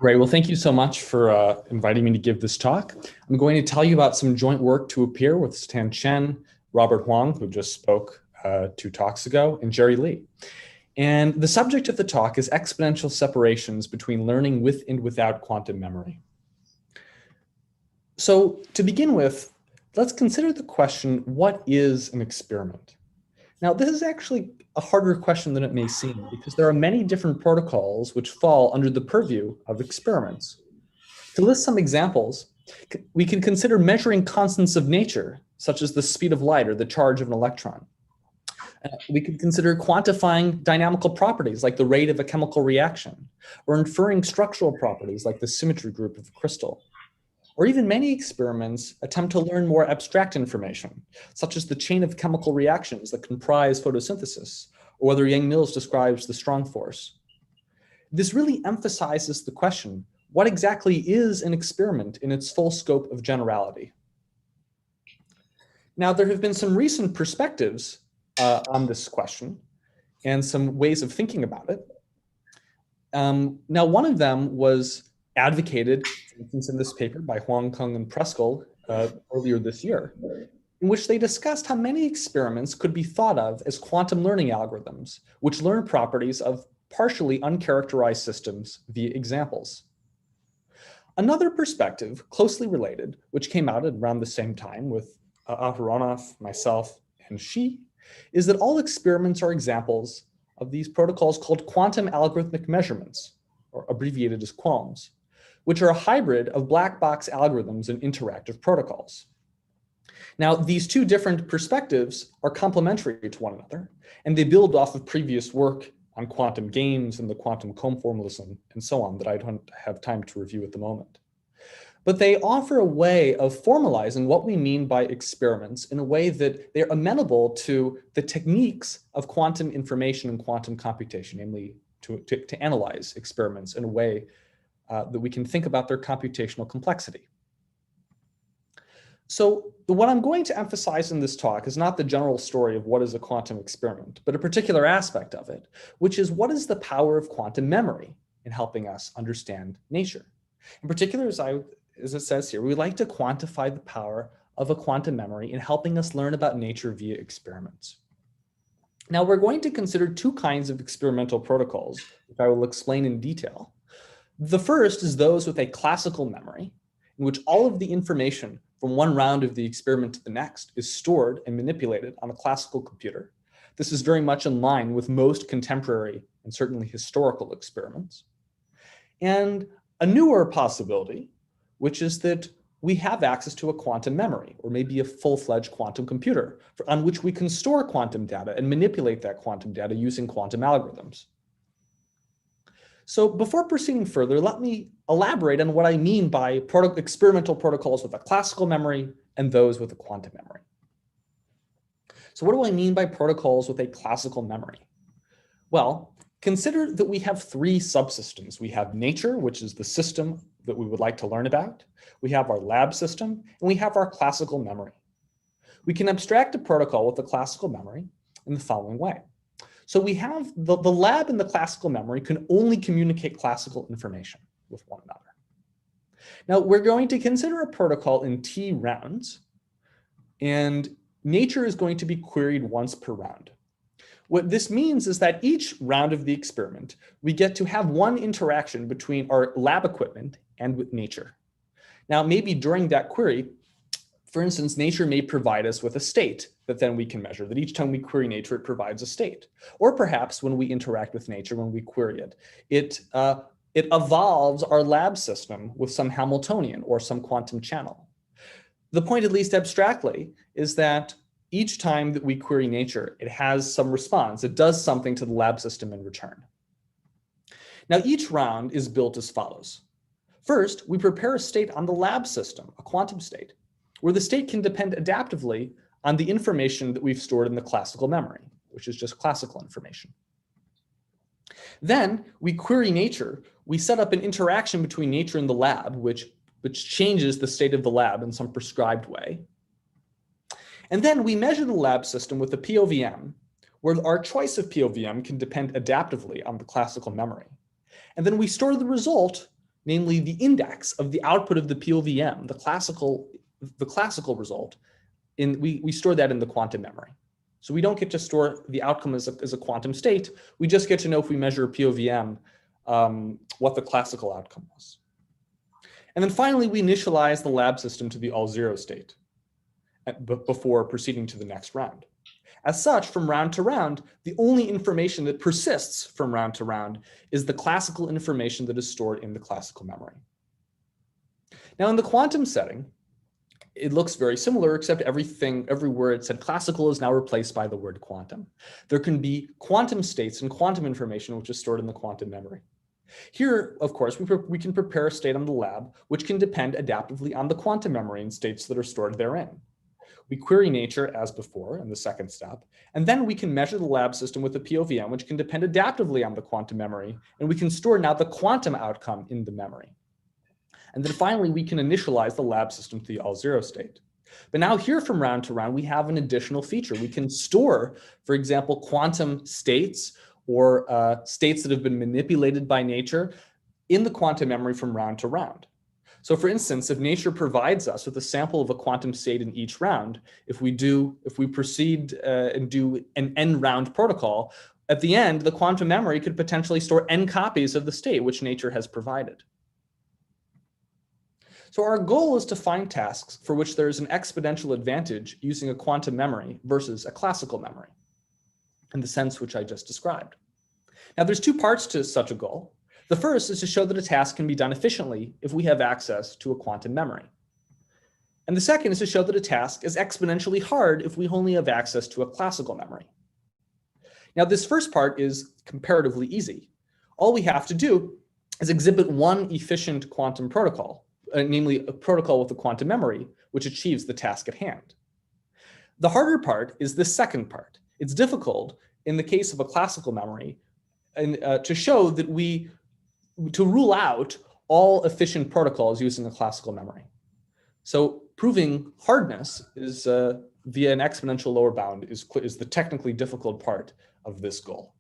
Great. Well, thank you so much for inviting me to give this talk. I'm going to tell you about some joint work to appear with Stan Chen, Robert Huang, who just spoke 2 talks ago, and Jerry Lee. And the subject of the talk is exponential separations between learning with and without quantum memory. So to begin with, let's consider the question, what is an experiment? Now, this is actually a harder question than it may seem, because there are many different protocols which fall under the purview of experiments. To list some examples, we can consider measuring constants of nature, such as the speed of light or the charge of an electron. We could consider quantifying dynamical properties like the rate of a chemical reaction, or inferring structural properties like the symmetry group of a crystal. Or even many experiments attempt to learn more abstract information, such as the chain of chemical reactions that comprise photosynthesis, or whether Yang-Mills describes the strong force. This really emphasizes the question, what exactly is an experiment in its full scope of generality? Now, there have been some recent perspectives on this question and some ways of thinking about it. Now, one of them was advocated, for instance, in this paper by Huang, Kung, and Preskel earlier this year, in which they discussed how many experiments could be thought of as quantum learning algorithms, which learn properties of partially uncharacterized systems via examples. Another perspective, closely related, which came out at around the same time with Aharonov, myself, and Xi, is that all experiments are examples of these protocols called quantum algorithmic measurements, or abbreviated as QALMs, which are a hybrid of black box algorithms and interactive protocols. Now, these two different perspectives are complementary to one another, and they build off of previous work on quantum games and the quantum conformalism and so on that I don't have time to review at the moment. But they offer a way of formalizing what we mean by experiments in a way that they're amenable to the techniques of quantum information and quantum computation, namely to analyze experiments in a way that we can think about their computational complexity. So what I'm going to emphasize in this talk is not the general story of what is a quantum experiment, but a particular aspect of it, which is what is the power of quantum memory in helping us understand nature. In particular, as it says here, we like to quantify the power of a quantum memory in helping us learn about nature via experiments. Now, we're going to consider 2 kinds of experimental protocols, which I will explain in detail. The first is those with a classical memory, in which all of the information from one round of the experiment to the next is stored and manipulated on a classical computer. This is very much in line with most contemporary and certainly historical experiments. And a newer possibility, which is that we have access to a quantum memory, or maybe a full-fledged quantum computer, on which we can store quantum data and manipulate that quantum data using quantum algorithms. So before proceeding further, let me elaborate on what I mean by experimental protocols with a classical memory and those with a quantum memory. So what do I mean by protocols with a classical memory? Well, consider that we have 3 subsystems. We have nature, which is the system that we would like to learn about. We have our lab system, and we have our classical memory. We can abstract a protocol with a classical memory in the following way. So we have the lab and the classical memory can only communicate classical information with one another. Now, we're going to consider a protocol in T rounds, and nature is going to be queried once per round. What this means is that each round of the experiment, we get to have one interaction between our lab equipment and with nature. Now, maybe during that query, for instance, nature may provide us with a state that then we can measure, that each time we query nature, it provides a state. Or perhaps when we interact with nature, when we query it, it evolves our lab system with some Hamiltonian or some quantum channel. The point, at least abstractly, is that each time that we query nature, it has some response. It does something to the lab system in return. Now, each round is built as follows. First, we prepare a state on the lab system, a quantum state, where the state can depend adaptively on the information that we've stored in the classical memory, which is just classical information. Then we query nature. We set up an interaction between nature and the lab, which changes the state of the lab in some prescribed way. And then we measure the lab system with a POVM, where our choice of POVM can depend adaptively on the classical memory. And then we store the result namely the index of the output of the POVM, the classical result, we store that in the quantum memory. So we don't get to store the outcome as a quantum state. We just get to know if we measure POVM, what the classical outcome was. And then finally, we initialize the lab system to the all zero state before proceeding to the next round. As such, from round to round, the only information that persists from round to round is the classical information that is stored in the classical memory. Now, in the quantum setting, it looks very similar, except every word said classical is now replaced by the word quantum. There can be quantum states and quantum information, which is stored in the quantum memory. Here, of course, we can prepare a state on the lab, which can depend adaptively on the quantum memory and states that are stored therein. We query nature as before in the second step, and then we can measure the lab system with the POVM, which can depend adaptively on the quantum memory, and we can store now the quantum outcome in the memory. And then finally, we can initialize the lab system to the all zero state. But now here from round to round, we have an additional feature. We can store, for example, quantum states or states that have been manipulated by nature in the quantum memory from round to round. So for instance, if nature provides us with a sample of a quantum state in each round, if we proceed and do an n round protocol, at the end, the quantum memory could potentially store n copies of the state which nature has provided. So our goal is to find tasks for which there is an exponential advantage using a quantum memory versus a classical memory, in the sense which I just described. Now, there's two parts to such a goal. The first is to show that a task can be done efficiently if we have access to a quantum memory. And the second is to show that a task is exponentially hard if we only have access to a classical memory. Now, this first part is comparatively easy. All we have to do is exhibit one efficient quantum protocol, namely a protocol with a quantum memory, which achieves the task at hand. The harder part is the second part. It's difficult in the case of a classical memory and to show that to rule out all efficient protocols using a classical memory. So proving hardness is via an exponential lower bound is the technically difficult part of this goal.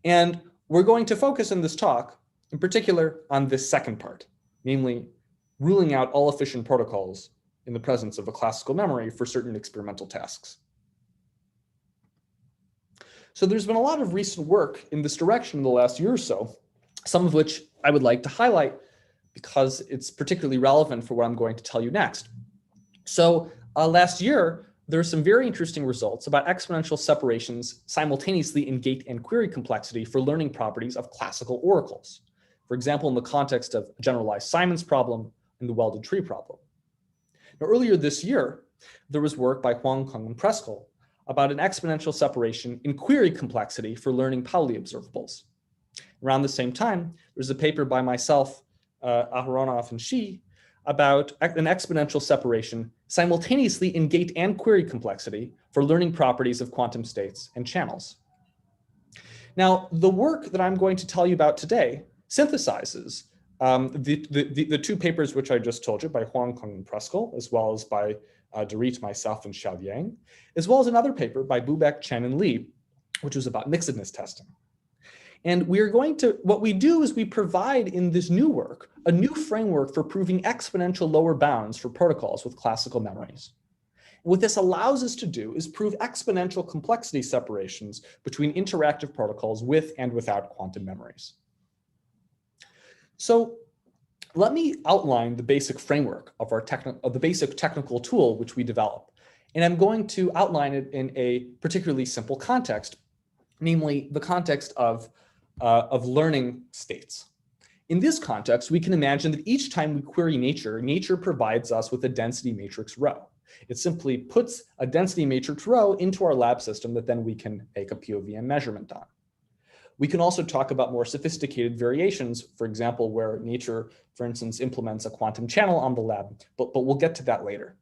And we're going to focus in this talk, in particular, on this second part, namely ruling out all efficient protocols in the presence of a classical memory for certain experimental tasks. So there's been a lot of recent work in this direction in the last year or so, some of which I would like to highlight because it's particularly relevant for what I'm going to tell you next. So last year, there are some very interesting results about exponential separations simultaneously in gate and query complexity for learning properties of classical oracles. For example, in the context of generalized Simon's problem and the welded tree problem. Now, earlier this year, there was work by Huang, Kung, and Preskel about an exponential separation in query complexity for learning Pauli observables. Around the same time, there's a paper by myself, Aharonov, and Shi about an exponential separation simultaneously in gate and query complexity for learning properties of quantum states and channels. Now, the work that I'm going to tell you about today synthesizes the two papers which I just told you by Huang, Kung, and Preskel, as well as by Dorit, myself, and Xiao Yang, as well as another paper by Bubeck, Chen, and Li, which was about mixedness testing. And what we do is we provide in this new work, a new framework for proving exponential lower bounds for protocols with classical memories. And what this allows us to do is prove exponential complexity separations between interactive protocols with and without quantum memories. So let me outline the basic framework of the basic technical tool which we develop. And I'm going to outline it in a particularly simple context, namely the context of learning states. In this context, we can imagine that each time we query nature, nature provides us with a density matrix row. It simply puts a density matrix row into our lab system that then we can make a POVM measurement on. We can also talk about more sophisticated variations, for example, where nature, for instance, implements a quantum channel on the lab, but we'll get to that later.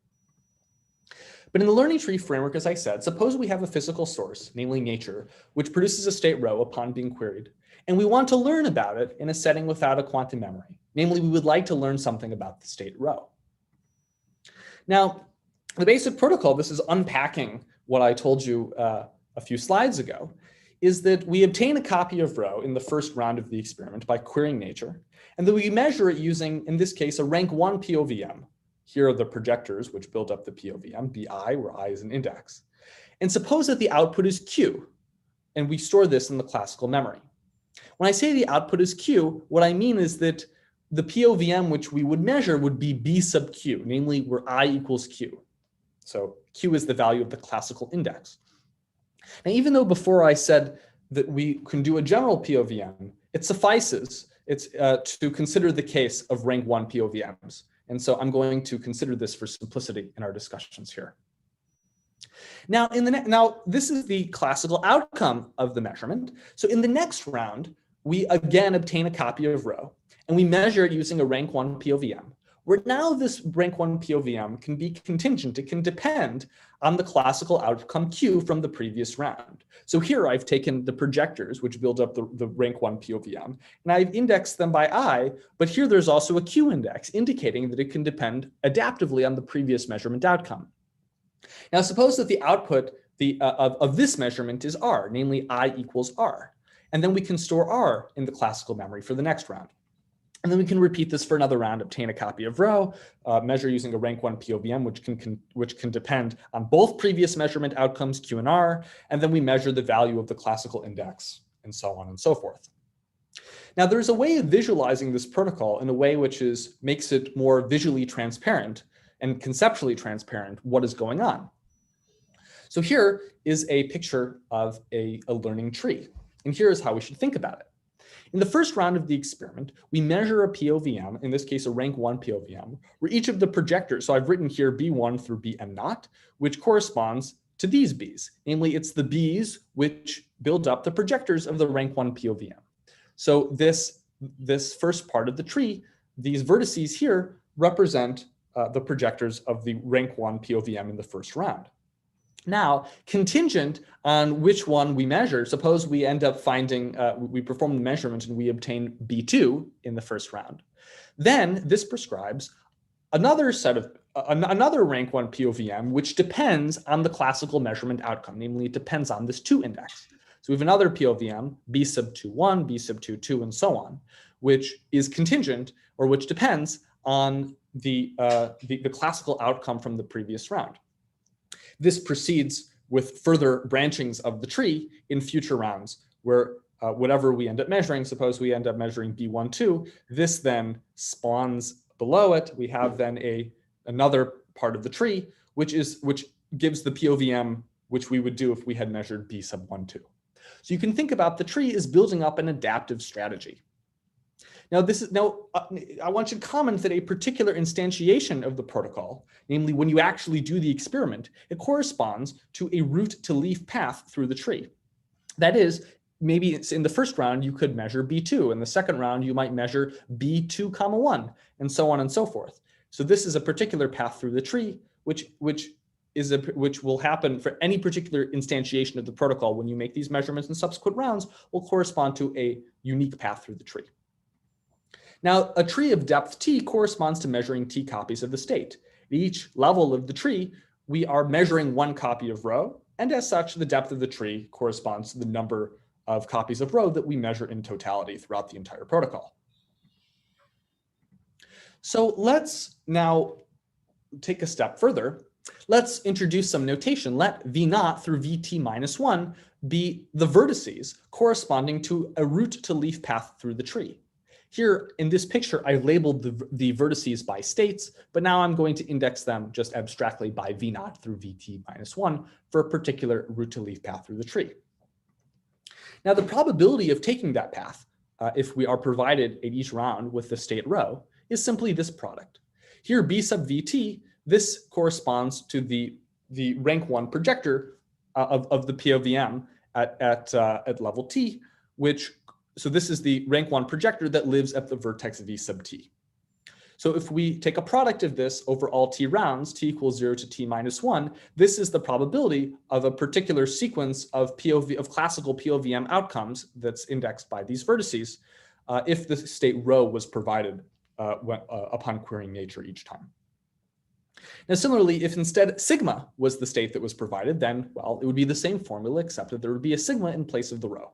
But in the learning tree framework, as I said, suppose we have a physical source, namely nature, which produces a state row upon being queried, and we want to learn about it in a setting without a quantum memory. Namely, we would like to learn something about the state row. Now, the basic protocol, this is unpacking what I told you a few slides ago, is that we obtain a copy of rho in the first round of the experiment by querying nature, and then we measure it using, in this case, a rank 1 POVM. Here are the projectors which build up the POVM, BI, where I is an index. And suppose that the output is Q, and we store this in the classical memory. When I say the output is Q, what I mean is that the POVM which we would measure would be B sub Q, namely where I equals Q. So Q is the value of the classical index. Now, even though before I said that we can do a general POVM, it suffices to consider the case of rank 1 POVMs. And so I'm going to consider this for simplicity in our discussions here. Now, this is the classical outcome of the measurement. So in the next round, we again obtain a copy of rho, and we measure it using a rank 1 POVM, where now this rank 1 POVM can be contingent. It can depend on the classical outcome Q from the previous round. So here I've taken the projectors, which build up the rank 1 POVM, and I've indexed them by I, but here there's also a Q index, indicating that it can depend adaptively on the previous measurement outcome. Now, suppose that the output of this measurement is R, namely I equals R. And then we can store R in the classical memory for the next round. And then we can repeat this for another round, obtain a copy of rho, measure using a rank 1 POVM, which can depend on both previous measurement outcomes, Q and R, and then we measure the value of the classical index, and so on and so forth. Now, there's a way of visualizing this protocol in a way which makes it more visually transparent and conceptually transparent what is going on. So here is a picture of a learning tree, and here is how we should think about it. In the first round of the experiment, we measure a POVM, in this case a rank 1 POVM, where each of the projectors, so I've written here B1 through Bn0, which corresponds to these Bs. Namely, it's the Bs which build up the projectors of the rank 1 POVM. So this first part of the tree, these vertices here represent the projectors of the rank 1 POVM in the first round. Now, contingent on which one we measure, suppose we end up finding, we perform the measurement and we obtain B2 in the first round. Then this prescribes another set of, another rank 1 POVM, which depends on the classical measurement outcome, namely it depends on this 2 index. So we have another POVM, B sub 2, 1, B sub 2, 2, and so on, which is contingent or which depends on the classical outcome from the previous round. This proceeds with further branchings of the tree in future rounds, where whatever we end up measuring, suppose we end up measuring B1, 2, this then spawns below it. We have then another part of the tree, which gives the POVM, which we would do if we had measured B sub 1, 2. So you can think about the tree as building up an adaptive strategy. Now, I want you to comment that a particular instantiation of the protocol, namely when you actually do the experiment, it corresponds to a root to leaf path through the tree. That is, maybe it's in the first round, you could measure B2. In the second round, you might measure B2, 1, and so on and so forth. So this is a particular path through the tree, which will happen for any particular instantiation of the protocol when you make these measurements in subsequent rounds will correspond to a unique path through the tree. Now, a tree of depth T corresponds to measuring T copies of the state. At each level of the tree, we are measuring 1 copy of rho, and as such, the depth of the tree corresponds to the number of copies of rho that we measure in totality throughout the entire protocol. So let's now take a step further. Let's introduce some notation. Let V0 through Vt minus 1 be the vertices corresponding to a root to leaf path through the tree. Here in this picture, I labeled the vertices by states, but now I'm going to index them just abstractly by V0 through Vt minus 1 for a particular root to leaf path through the tree. Now, the probability of taking that path, if we are provided at each round with the state rho, is simply this product. Here, B sub Vt, this corresponds to the rank 1 projector of the POVM at level T, so this is the rank 1 projector that lives at the vertex V sub T. So if we take a product of this over all T rounds, T equals 0 to T minus 1, this is the probability of a particular sequence of classical POVM outcomes that's indexed by these vertices if the state rho was provided upon querying nature each time. Now, similarly, if instead sigma was the state that was provided, then, well, it would be the same formula, except that there would be a sigma in place of the rho.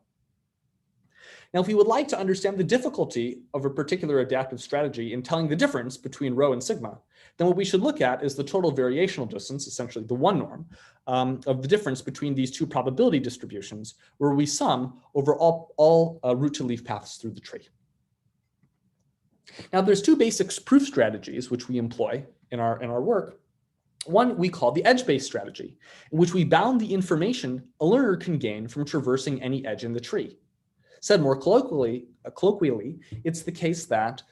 Now, if we would like to understand the difficulty of a particular adaptive strategy in telling the difference between rho and sigma, then what we should look at is the total variational distance, essentially the one norm, of the difference between these two probability distributions, where we sum over all root to leaf paths through the tree. Now, there's two basic proof strategies which we employ in our work. One we call the edge-based strategy, in which we bound the information a learner can gain from traversing any edge in the tree. Said more colloquially, it's the case that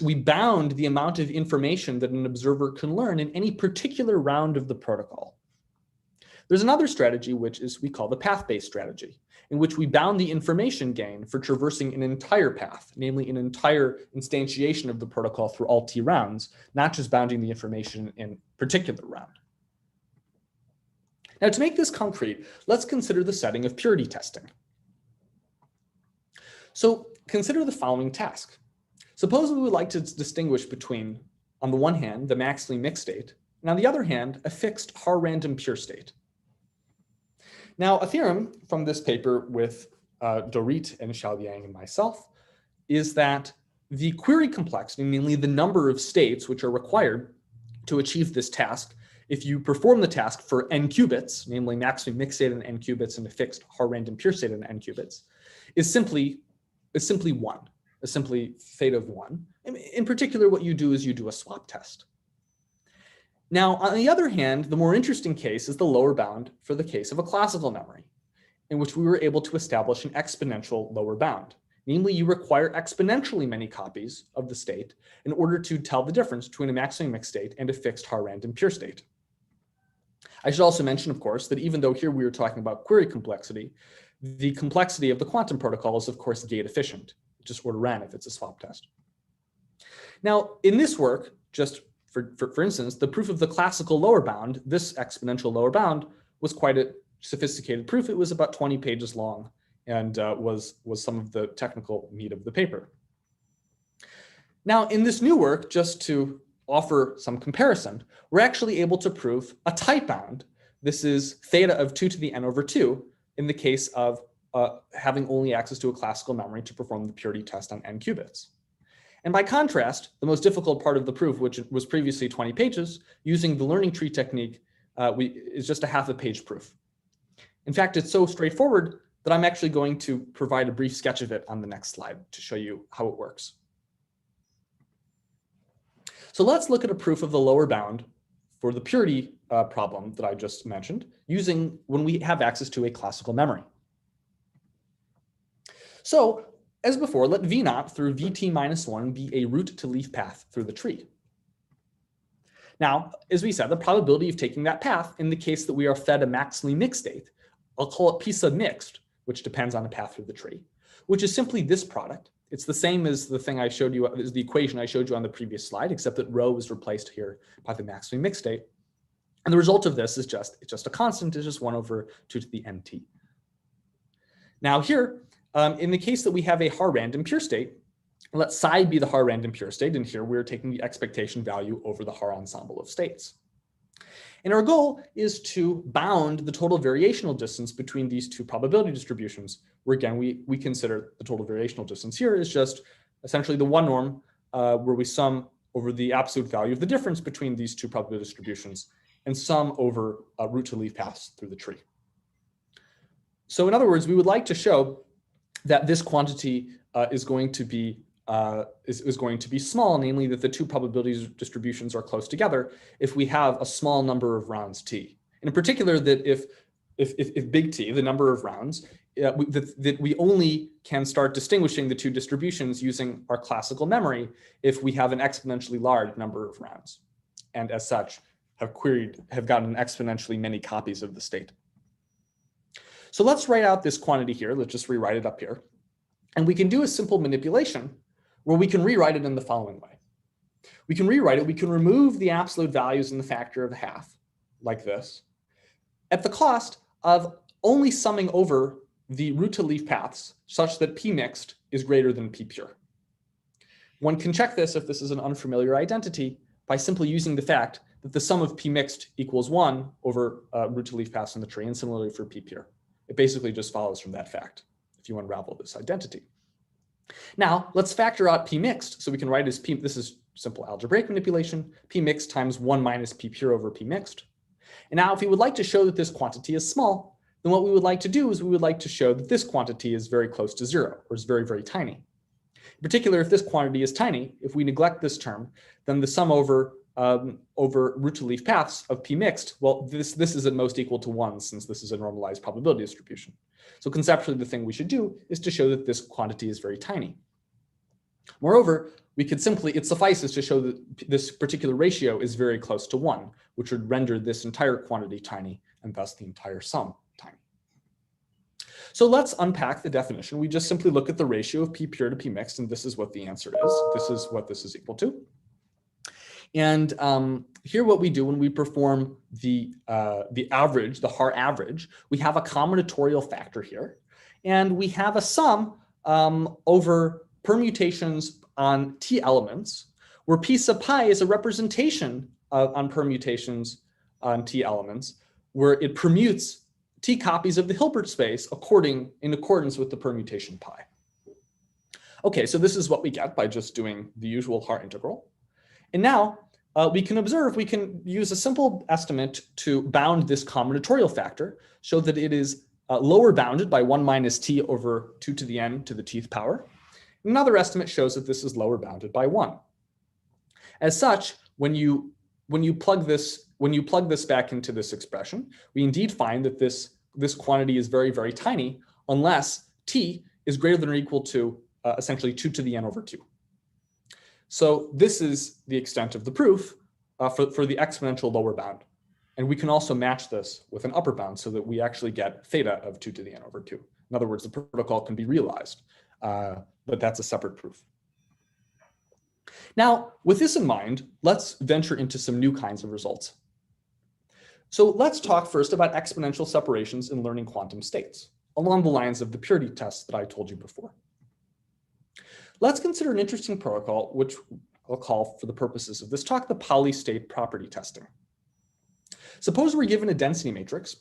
we bound the amount of information that an observer can learn in any particular round of the protocol. There's another strategy, which is we call the path-based strategy, in which we bound the information gain for traversing an entire path, namely an entire instantiation of the protocol through all t rounds, not just bounding the information in a particular round. Now, to make this concrete, let's consider the setting of purity testing. So consider the following task. Suppose we would like to distinguish between, on the one hand, the maximally mixed state, and on the other hand, a fixed Haar-random pure state. Now, a theorem from this paper with Dorit and Xiaoliang and myself is that the query complexity, namely the number of states which are required to achieve this task, if you perform the task for n qubits, namely maximally mixed state in n qubits and a fixed Haar-random pure state in n qubits, is simply one, is simply theta of one. In particular, what you do is you do a swap test. Now, on the other hand, the more interesting case is the lower bound for the case of a classical memory, in which we were able to establish an exponential lower bound. Namely, you require exponentially many copies of the state in order to tell the difference between a maximally mixed state and a fixed Haar-random pure state. I should also mention, of course, that even though here we were talking about query complexity, the complexity of the quantum protocol is, of course, gate efficient, just order n if it's a swap test. Now, in this work, just for instance, the proof of the classical lower bound, this exponential lower bound, was quite a sophisticated proof. It was about 20 pages long and was some of the technical meat of the paper. Now, in this new work, just to offer some comparison, we're actually able to prove a tight bound. This is theta of 2 to the n over 2 in the case of having only access to a classical memory to perform the purity test on n qubits. And by contrast, the most difficult part of the proof, which was previously 20 pages, using the learning tree technique, is just a half a page proof. In fact, it's so straightforward that I'm actually going to provide a brief sketch of it on the next slide to show you how it works. So let's look at a proof of the lower bound for the purity problem that I just mentioned, using when we have access to a classical memory. So, as before, let V naught through Vt minus 1 be a root to leaf path through the tree. Now, as we said, the probability of taking that path in the case that we are fed a maximally mixed state, I'll call it P sub mixed, which depends on the path through the tree, which is simply this product. It's the same as the thing I showed you, is the equation I showed you on the previous slide, except that rho is replaced here by the maximally mixed state. And the result of this is it's just a constant, it's just 1 over 2 to the nt. Now here, in the case that we have a Haar-random pure state, let psi be the Haar-random pure state, and here we're taking the expectation value over the Haar ensemble of states. And our goal is to bound the total variational distance between these two probability distributions, where again, we consider the total variational distance here is just essentially the one norm where we sum over the absolute value of the difference between these two probability distributions and sum over root to leaf paths through the tree. So in other words, we would like to show that this quantity is going to be small, namely that the two probability distributions are close together if we have a small number of rounds t. And in particular, that if big T, the number of rounds, that we only can start distinguishing the two distributions using our classical memory if we have an exponentially large number of rounds, and as such have gotten exponentially many copies of the state. So let's write out this quantity here. Let's just rewrite it up here. And we can do a simple manipulation where we can rewrite it in the following way. We can rewrite it, we can remove the absolute values in the factor of half, like this, at the cost of only summing over the root to leaf paths such that P mixed is greater than P pure. One can check this if this is an unfamiliar identity by simply using the fact that the sum of p mixed equals 1 over root to leaf paths in the tree, and similarly for p pure. It basically just follows from that fact if you unravel this identity. Now, let's factor out p mixed. So we can write as p, this is simple algebraic manipulation, p mixed times 1 minus p pure over p mixed. And now if we would like to show that this quantity is small, then what we would like to do is we would like to show that this quantity is very close to 0, or is very, very tiny. In particular, if this quantity is tiny, if we neglect this term, then the sum over root to leaf paths of p mixed, well, this is at most equal to 1, since this is a normalized probability distribution. So conceptually, the thing we should do is to show that this quantity is very tiny. Moreover, we could simply, it suffices to show that this particular ratio is very close to 1, which would render this entire quantity tiny, and thus the entire sum tiny. So let's unpack the definition. We just simply look at the ratio of p pure to p mixed, and this is what the answer is. This is what this is equal to. And here what we do when we perform the average, the Haar average, we have a combinatorial factor here, and we have a sum over permutations on t elements, where p sub pi is a representation on permutations on t elements, where it permutes t copies of the Hilbert space in accordance with the permutation pi. Okay, so this is what we get by just doing the usual Haar integral. And now we can observe, we can use a simple estimate to bound this combinatorial factor, show that it is lower bounded by 1 minus t over 2 to the n to the tth power. Another estimate shows that this is lower bounded by 1. As such, when you plug this back into this expression, we indeed find that this quantity is very, very tiny unless t is greater than or equal to essentially 2 to the n over 2. So this is the extent of the proof for the exponential lower bound. And we can also match this with an upper bound so that we actually get theta of 2 to the n over 2. In other words, the protocol can be realized, but that's a separate proof. Now, with this in mind, let's venture into some new kinds of results. So let's talk first about exponential separations in learning quantum states, along the lines of the purity tests that I told you before. Let's consider an interesting protocol, which I'll call, for the purposes of this talk, the polystate property testing. Suppose we're given a density matrix,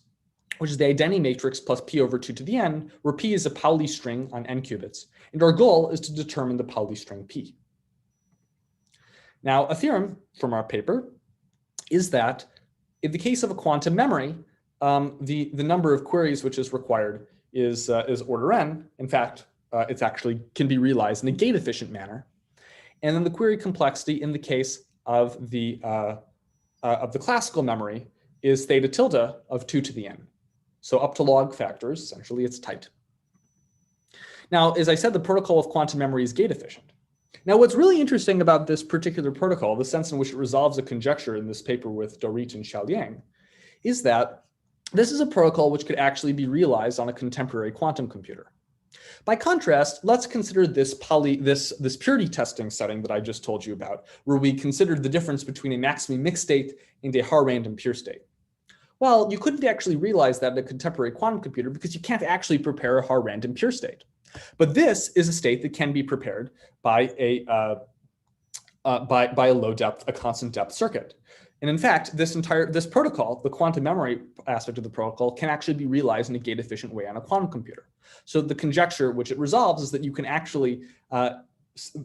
which is the identity matrix plus p over 2 to the n, where p is a Pauli string on n qubits, and our goal is to determine the Pauli string p. Now, a theorem from our paper is that in the case of a quantum memory, the number of queries which is required is order n. In fact, it's actually can be realized in a gate efficient manner. And then the query complexity in the case of the classical memory is theta tilde of 2 to the n. So up to log factors, essentially it's tight. Now, as I said, the protocol of quantum memory is gate efficient. Now, what's really interesting about this particular protocol, the sense in which it resolves a conjecture in this paper with Dorit and Xiaoliang, is that this is a protocol which could actually be realized on a contemporary quantum computer. By contrast, let's consider this purity testing setting that I just told you about, where we considered the difference between a maximally mixed state and a Haar random pure state. Well, you couldn't actually realize that in a contemporary quantum computer because you can't actually prepare a Haar random pure state. But this is a state that can be prepared by a low depth, a constant depth circuit. And in fact, this protocol, the quantum memory aspect of the protocol, can actually be realized in a gate efficient way on a quantum computer. So the conjecture which it resolves is that you can actually,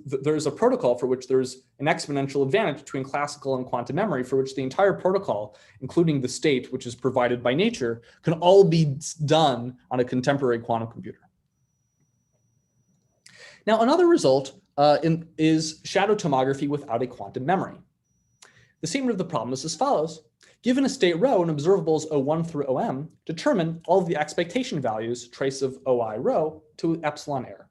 there's a protocol for which there's an exponential advantage between classical and quantum memory, for which the entire protocol, including the state which is provided by nature, can all be done on a contemporary quantum computer. Now, another result is shadow tomography without a quantum memory. The statement of the problem is as follows. Given a state rho and observables O1 through OM, determine all of the expectation values trace of OI rho to epsilon error.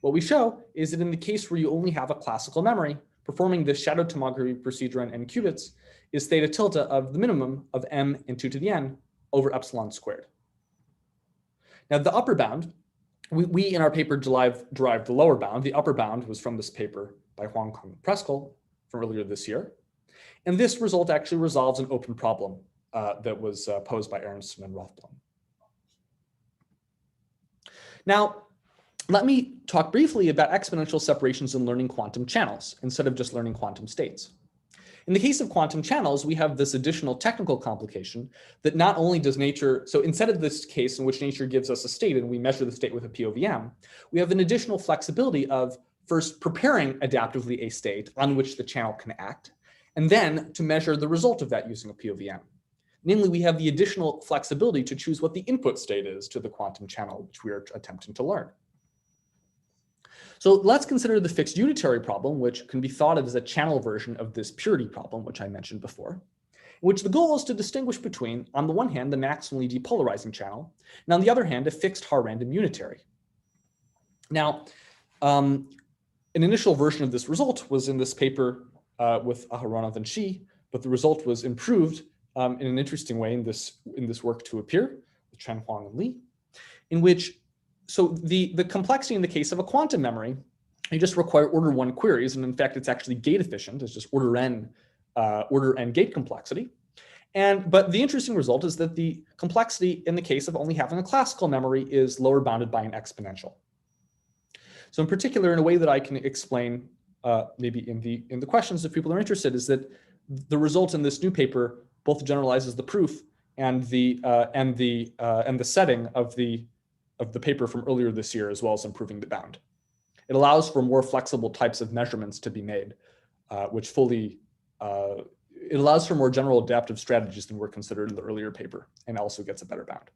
What we show is that in the case where you only have a classical memory, performing this shadow tomography procedure on n qubits is theta tilde of the minimum of m and 2 to the n over epsilon squared. Now, the upper bound, we in our paper derived the lower bound. The upper bound was from this paper by Huang Kong and Preskel from earlier this year. And this result actually resolves an open problem that was posed by Aronson and Rothblum. Now, let me talk briefly about exponential separations in learning quantum channels instead of just learning quantum states. In the case of quantum channels, we have this additional technical complication that not only does nature, so instead of this case in which nature gives us a state and we measure the state with a POVM, we have an additional flexibility of first preparing adaptively a state on which the channel can act, and then to measure the result of that using a POVM. Namely, we have the additional flexibility to choose what the input state is to the quantum channel, which we are attempting to learn. So let's consider the fixed unitary problem, which can be thought of as a channel version of this purity problem, which I mentioned before, in which the goal is to distinguish between, on the one hand, the maximally depolarizing channel, and on the other hand, a fixed Haar-random unitary. Now, an initial version of this result was in this paper with Aharonov and Shi, but the result was improved in an interesting way in this work to appear, with Chen, Huang, and Li, in which, so the complexity in the case of a quantum memory, you just require order 1 queries, and in fact, it's actually gate efficient. It's just order n gate complexity. But the interesting result is that the complexity in the case of only having a classical memory is lower bounded by an exponential. So in particular, in a way that I can explain maybe in the questions if people are interested, is that the result in this new paper both generalizes the proof and the setting of the paper from earlier this year, as well as improving the bound. It allows for more flexible types of measurements to be made, it allows for more general adaptive strategies than were considered in the earlier paper, and also gets a better bound.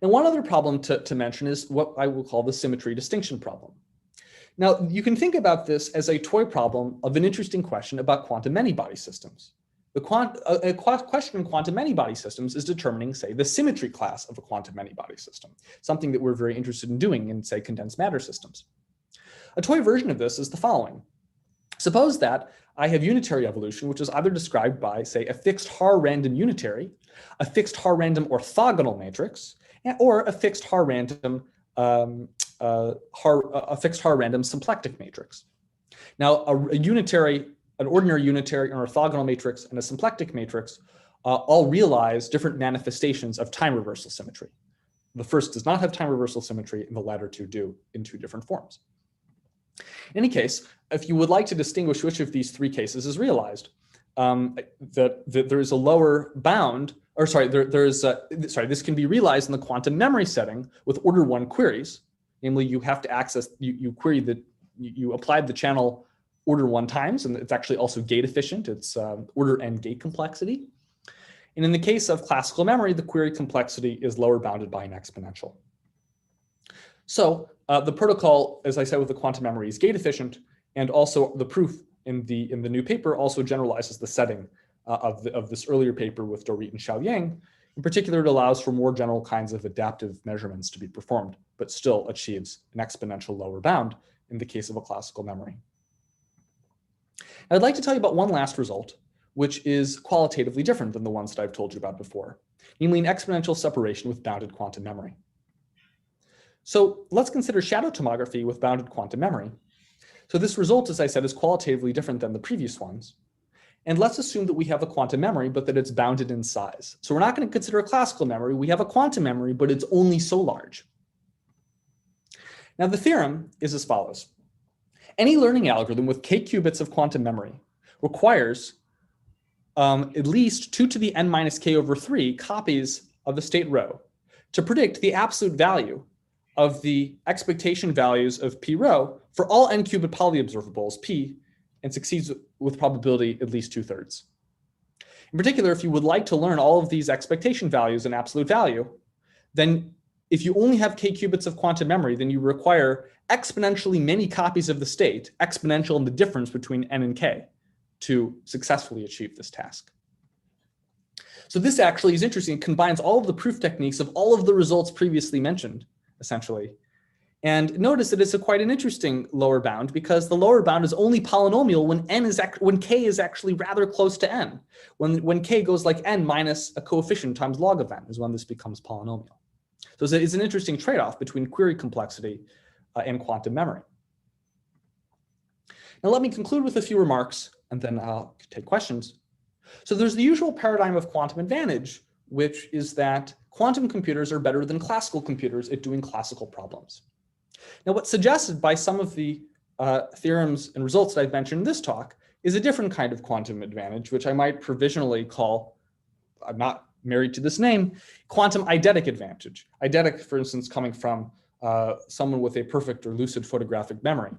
And one other problem to mention is what I will call the symmetry distinction problem. Now, you can think about this as a toy problem of an interesting question about quantum many-body systems. A question in quantum many-body systems is determining, say, the symmetry class of a quantum many-body system, something that we're very interested in doing in, say, condensed matter systems. A toy version of this is the following. Suppose that I have unitary evolution, which is either described by, say, a fixed Haar-random unitary, a fixed Haar-random orthogonal matrix, or a fixed Haar-random symplectic matrix. Now, an ordinary unitary, an orthogonal matrix, and a symplectic matrix all realize different manifestations of time reversal symmetry. The first does not have time reversal symmetry, and the latter two do in two different forms. In any case, if you would like to distinguish which of these three cases is realized, that there is a lower bound, or sorry, this can be realized in the quantum memory setting with order 1 queries. Namely, you have to access, you query that you applied the channel order 1 times, and it's actually also gate efficient. It's order n gate complexity. And in the case of classical memory, the query complexity is lower bounded by an exponential. So the protocol, as I said, with the quantum memory is gate efficient, and also the proof in the new paper also generalizes the setting of this earlier paper with Dorit and Xiaoyang. In particular, it allows for more general kinds of adaptive measurements to be performed, but still achieves an exponential lower bound in the case of a classical memory. I'd like to tell you about one last result, which is qualitatively different than the ones that I've told you about before, namely an exponential separation with bounded quantum memory. So let's consider shadow tomography with bounded quantum memory. So this result, as I said, is qualitatively different than the previous ones. And let's assume that we have a quantum memory, but that it's bounded in size. So we're not going to consider a classical memory. We have a quantum memory, but it's only so large. Now the theorem is as follows. Any learning algorithm with k qubits of quantum memory requires at least 2 to the n minus k over 3 copies of the state rho to predict the absolute value of the expectation values of p rho for all n qubit polyobservables p, and succeeds with probability at least 2/3. In particular, if you would like to learn all of these expectation values and absolute value, then if you only have k qubits of quantum memory, then you require exponentially many copies of the state, exponential in the difference between n and k, to successfully achieve this task. So this actually is interesting. It combines all of the proof techniques of all of the results previously mentioned, essentially. And notice that it's quite an interesting lower bound, because the lower bound is only polynomial when k is actually rather close to n. When k goes like n minus a coefficient times log of n is when this becomes polynomial. So it's an interesting trade-off between query complexity and quantum memory. Now let me conclude with a few remarks, and then I'll take questions. So there's the usual paradigm of quantum advantage, which is that quantum computers are better than classical computers at doing classical problems. Now, what's suggested by some of the theorems and results that I've mentioned in this talk is a different kind of quantum advantage, which I might provisionally call, I'm not married to this name, quantum eidetic advantage. Eidetic, for instance, coming from someone with a perfect or lucid photographic memory.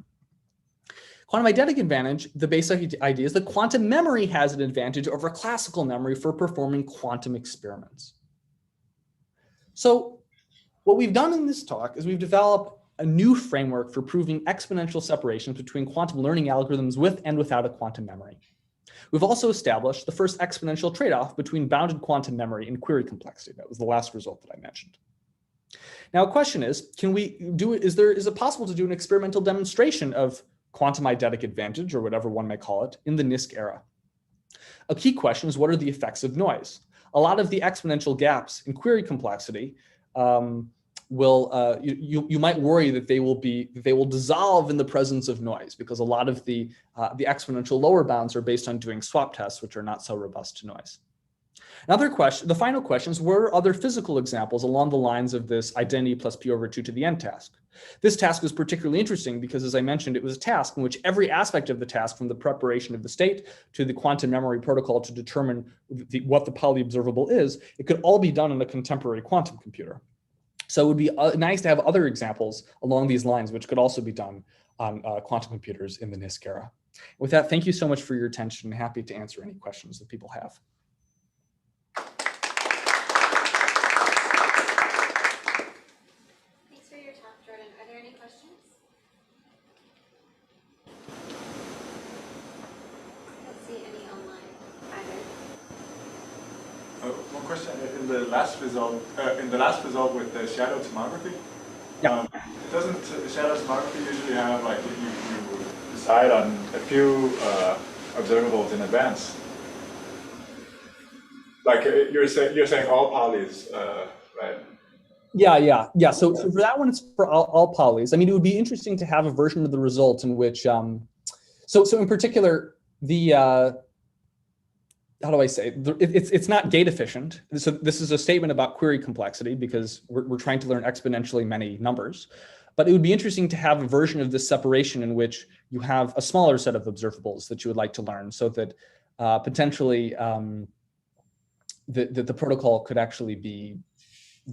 Quantum eidetic advantage, the basic idea is that quantum memory has an advantage over classical memory for performing quantum experiments. So what we've done in this talk is we've developed a new framework for proving exponential separation between quantum learning algorithms with and without a quantum memory. We've also established the first exponential trade-off between bounded quantum memory and query complexity. That was the last result that I mentioned. Now, a question is, can we do it? Is it possible to do an experimental demonstration of quantum eidetic advantage, or whatever one may call it, in the NISQ era? A key question is, what are the effects of noise? A lot of the exponential gaps in query complexity you might worry that they will dissolve in the presence of noise, because a lot of the exponential lower bounds are based on doing swap tests, which are not so robust to noise. Another question, the final question is, were other physical examples along the lines of this identity plus p over 2 to the n task? This task was particularly interesting because, as I mentioned, it was a task in which every aspect of the task, from the preparation of the state to the quantum memory protocol to determine what the Pauli observable is, it could all be done in a contemporary quantum computer. So it would be nice to have other examples along these lines, which could also be done on quantum computers in the NISQ era. With that, thank you so much for your attention. Happy to answer any questions that people have. Thanks for your talk, Jordan. Are there any questions? I don't see any online either. One question in the last result with the shadow tomography. Yeah. Doesn't shadow tomography usually have, like, you decide on a few observables in advance? Like you're saying all polys, right? Yeah. So for that one, it's for all polys. I mean, it would be interesting to have a version of the result in which, so in particular, the how do I say, it's not gate efficient. So this is a statement about query complexity, because we're trying to learn exponentially many numbers. But it would be interesting to have a version of this separation in which you have a smaller set of observables that you would like to learn, so that potentially the protocol could actually be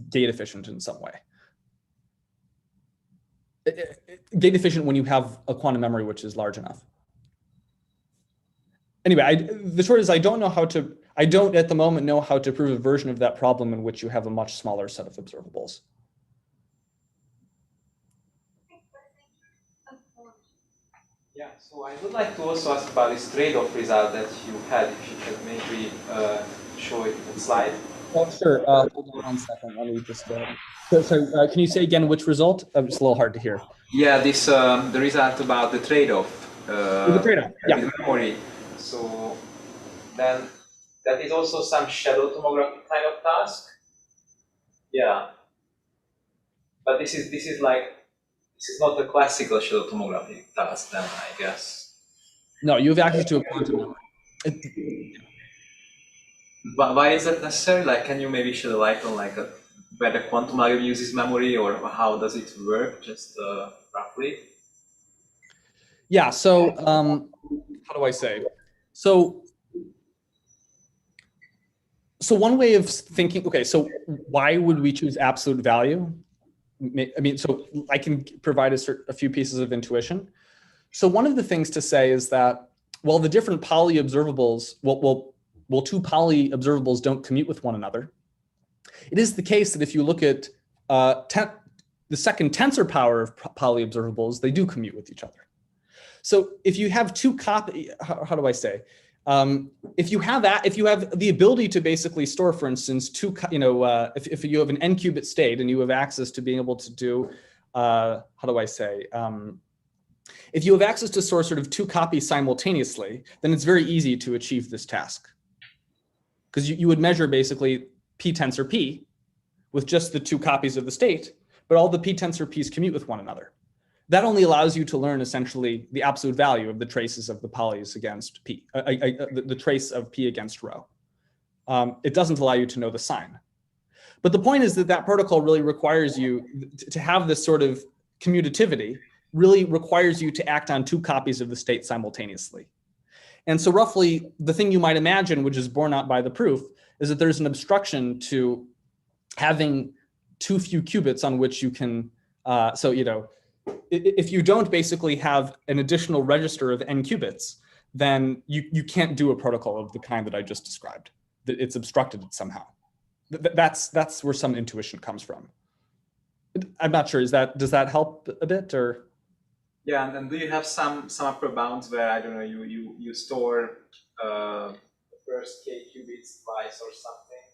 gate efficient in some way. Gate efficient when you have a quantum memory which is large enough. Anyway, the short is I don't at the moment know how to prove a version of that problem in which you have a much smaller set of observables. Yeah, so I would like to also ask about this trade-off result that you had, if you could maybe show it in slide. Oh, sure. Hold on 1 second. Let me just. So, can you say again which result? It's a little hard to hear. Yeah, this the result about the trade-off. The trade-off. Yeah. Memory. So then that is also some shadow tomography kind of task. Yeah. But this is not the classical shadow tomography task then, I guess. No, you have access to a quantum memory. But why is that necessary? Like, can you maybe shed a light on like where the quantum algorithm uses memory, or how does it work, just roughly? Yeah. So how do I say? So one way of thinking. Okay. So why would we choose absolute value? I mean, so I can provide a few pieces of intuition. So one of the things to say is that, well, the different Pauli observables, well, two Pauli observables don't commute with one another. It is the case that if you look at the second tensor power of Pauli observables, they do commute with each other. So if you have how do I say? If you have the ability to basically store, for instance, if you have an n qubit state and you have access to being able to do, how do I say? If you have access to store sort of two copies simultaneously, then it's very easy to achieve this task. Because you would measure basically p tensor p with just the two copies of the state, but all the p tensor p's commute with one another. That only allows you to learn essentially the absolute value of the traces of the Paulis against p, the trace of p against rho. It doesn't allow you to know the sign. But the point is that that protocol really requires you to have this sort of commutativity, really requires you to act on two copies of the state simultaneously. And so roughly the thing you might imagine, which is borne out by the proof, is that there's an obstruction to having too few qubits on which you can, so, you know, if you don't basically have an additional register of n qubits, then you can't do a protocol of the kind that I just described. That it's obstructed somehow. That's where some intuition comes from. I'm not sure. Does that help a bit or? Yeah, and then do you have some upper bounds where, I don't know, you store the first k qubits twice or something?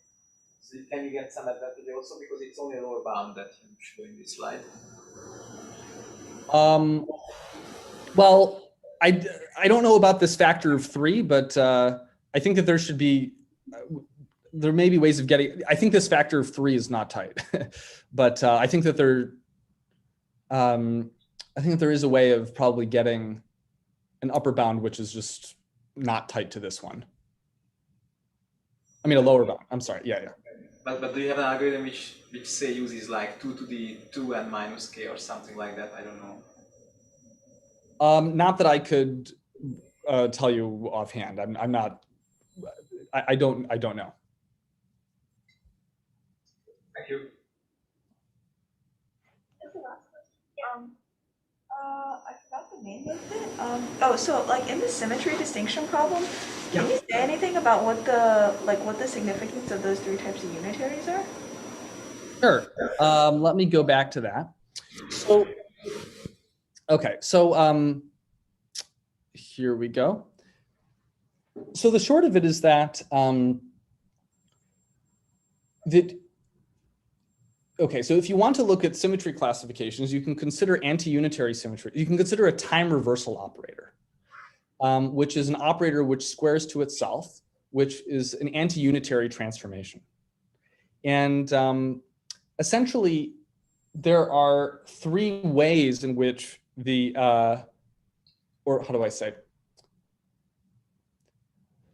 So can you get some advantage also, because it's only a lower bound that you show in this slide? Well, I don't know about this factor of 3, but I think that there should be, there may be ways of getting, I think this factor of 3 is not tight, but I think that there is a way of probably getting an upper bound, which is just not tight to this one. I mean, a lower bound, I'm sorry, yeah. But do you have an algorithm which say uses like 2 to the 2n minus k or something like that? I don't know. Not that I could tell you offhand. I'm not. I don't know. Thank you. That's the last question. I forgot the name of it. Oh, so like in the symmetry distinction problem, can you say anything about what the significance of those 3 types of unitaries are? Sure. Let me go back to that. So, okay. So here we go. So the short of it is that okay, so if you want to look at symmetry classifications, you can consider anti-unitary symmetry. You can consider a time reversal operator, which is an operator which squares to itself, which is an anti-unitary transformation. And essentially, there are 3 ways in which the, or how do I say?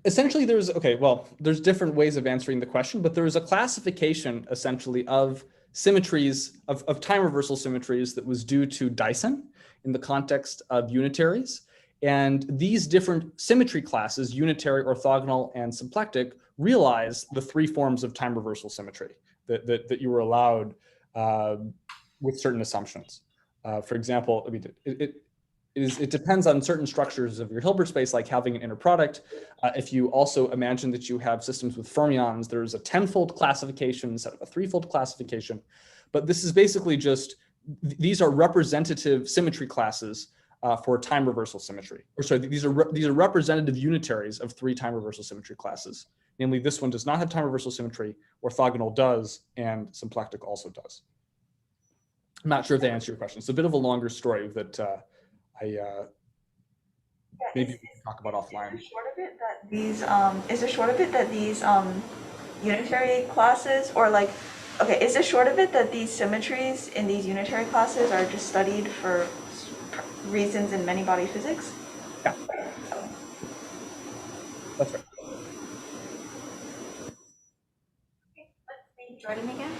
Essentially, there's different ways of answering the question, but there is a classification essentially of symmetries, of time reversal symmetries that was due to Dyson in the context of unitaries. And these different symmetry classes, unitary, orthogonal, and symplectic, realize the 3 forms of time reversal symmetry that you were allowed with certain assumptions. For example, I mean, it depends on certain structures of your Hilbert space, like having an inner product. If you also imagine that you have systems with fermions, there's a 10-fold classification instead of a 3-fold classification. But this is basically just, these are representative symmetry classes for time reversal symmetry. Or sorry, these are representative unitaries of 3 time reversal symmetry classes. Namely, this one does not have time reversal symmetry, orthogonal does, and symplectic also does. I'm not sure if they answer your question. It's a bit of a longer story that maybe we can talk about offline. Is it short of it that these unitary classes, or like, okay, is it short of it that these symmetries in these unitary classes are just studied for reasons in many body physics? Yeah. That's right. Okay, let's meet Jordan again.